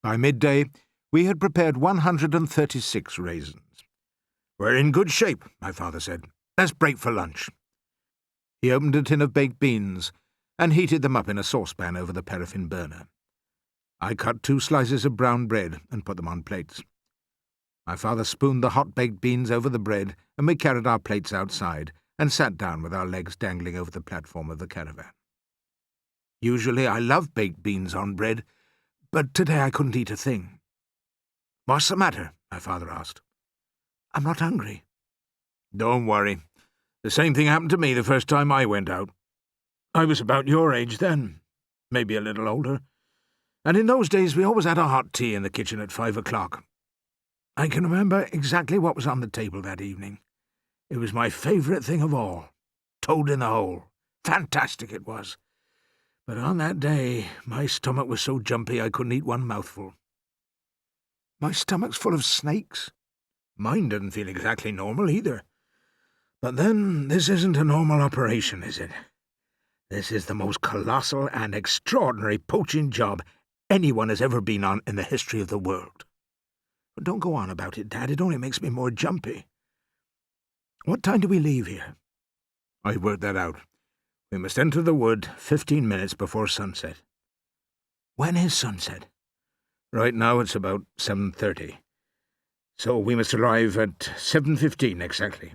By midday, we had prepared 136 raisins. "We're in good shape," my father said. "Let's break for lunch." He opened a tin of baked beans and heated them up in a saucepan over the paraffin burner. I cut 2 slices of brown bread and put them on plates. My father spooned the hot baked beans over the bread, and we carried our plates outside and sat down with our legs dangling over the platform of the caravan. Usually I love baked beans on bread, but today I couldn't eat a thing. "What's the matter?" my father asked. "I'm not hungry." "Don't worry. The same thing happened to me the first time I went out. I was about your age then, maybe a little older, and in those days we always had a hot tea in the kitchen at 5 o'clock. I can remember exactly what was on the table that evening. It was my favourite thing of all. Toad in the hole. Fantastic it was. But on that day, my stomach was so jumpy I couldn't eat one mouthful." "My stomach's full of snakes." "Mine didn't feel exactly normal either. But then, this isn't a normal operation, is it? This is the most colossal and extraordinary poaching job anyone has ever been on in the history of the world." "But don't go on about it, Dad. It only makes me more jumpy. What time do we leave here?" "I worked that out. We must enter the wood 15 minutes before sunset." "When is sunset?" "Right now it's about 7:30. So we must arrive at 7:15 exactly.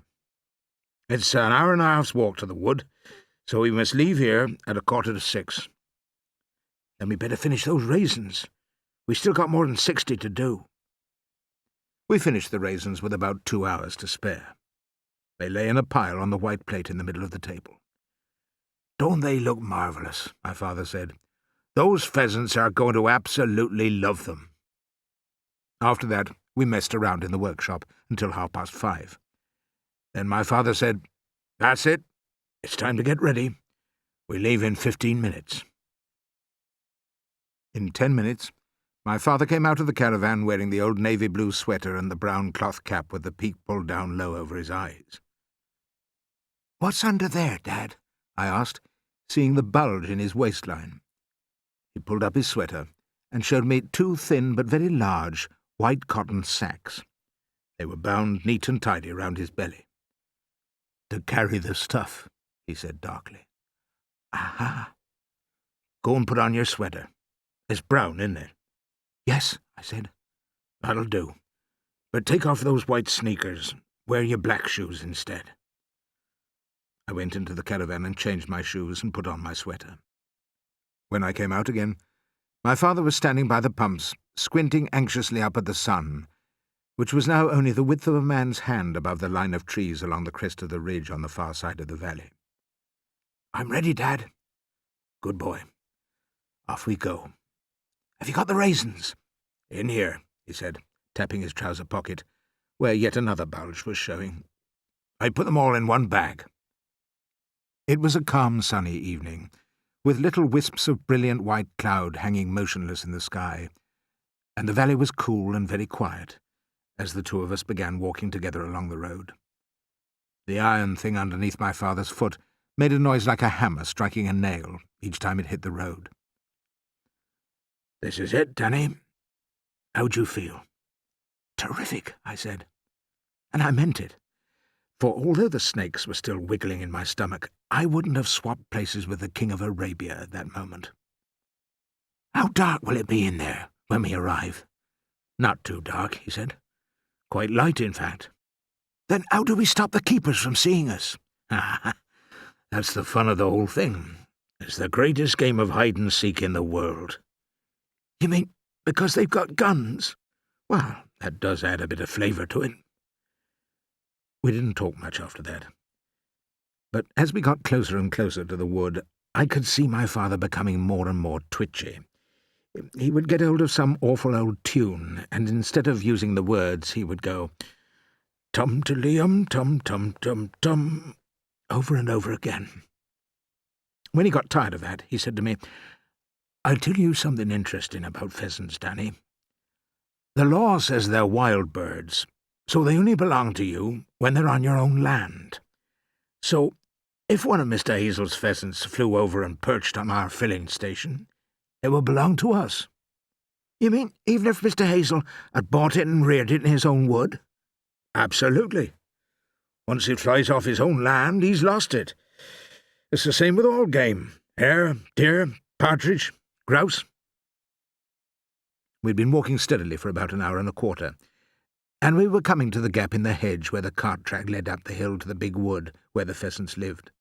It's an hour and a half's walk to the wood, so we must leave here at 5:45. "Then we better finish those raisins. We've still got more than 60 to do." We finished the raisins with about 2 hours to spare. They lay in a pile on the white plate in the middle of the table. "Don't they look marvellous?" my father said. "Those pheasants are going to absolutely love them." After that, we messed around in the workshop until 5:30. Then my father said, "That's it. It's time to get ready. We leave in 15 minutes. In 10 minutes, my father came out of the caravan wearing the old navy blue sweater and the brown cloth cap with the peak pulled down low over his eyes. "What's under there, Dad?" I asked, seeing the bulge in his waistline. He pulled up his sweater and showed me 2 thin but very large white cotton sacks. They were bound neat and tidy round his belly. "To carry the stuff," he said darkly. "Aha." "Go and put on your sweater. It's brown, isn't it?" "Yes," I said. "That'll do. But take off those white sneakers. Wear your black shoes instead." I went into the caravan and changed my shoes and put on my sweater. When I came out again, my father was standing by the pumps, squinting anxiously up at the sun, which was now only the width of a man's hand above the line of trees along the crest of the ridge on the far side of the valley. "I'm ready, Dad." "Good boy. Off we go. Have you got the raisins?" "In here," he said, tapping his trouser pocket, where yet another bulge was showing. "I put them all in one bag." It was a calm, sunny evening, with little wisps of brilliant white cloud hanging motionless in the sky, and the valley was cool and very quiet as the 2 of us began walking together along the road. The iron thing underneath my father's foot made a noise like a hammer striking a nail each time it hit the road. "This is it, Danny. How'd you feel?" "Terrific," I said. And I meant it, for although the snakes were still wiggling in my stomach, I wouldn't have swapped places with the King of Arabia at that moment. "How dark will it be in there when we arrive?" "Not too dark," he said. "Quite light, in fact." "Then how do we stop the keepers from seeing us?" "That's the fun of the whole thing. It's the greatest game of hide-and-seek in the world." "You mean because they've got guns?" "Well, that does add a bit of flavour to it." We didn't talk much after that. But as we got closer and closer to the wood, I could see my father becoming more and more twitchy. He would get hold of some awful old tune, and instead of using the words, he would go, "Tum-to-lium, tum-tum-tum-tum," over and over again. When he got tired of that, he said to me, "I'll tell you something interesting about pheasants, Danny. The law says they're wild birds, so they only belong to you when they're on your own land. So, if one of Mr. Hazel's pheasants flew over and perched on our filling station, it would belong to us." You mean even if Mr. Hazel had bought it and reared it in his own wood? Absolutely. Once it flies off his own land, he's lost it. It's the same with all game. Hare, deer, partridge, grouse. We'd been walking steadily for about an hour and a quarter, and we were coming to the gap in the hedge where the cart track led up the hill to the big wood where the pheasants lived.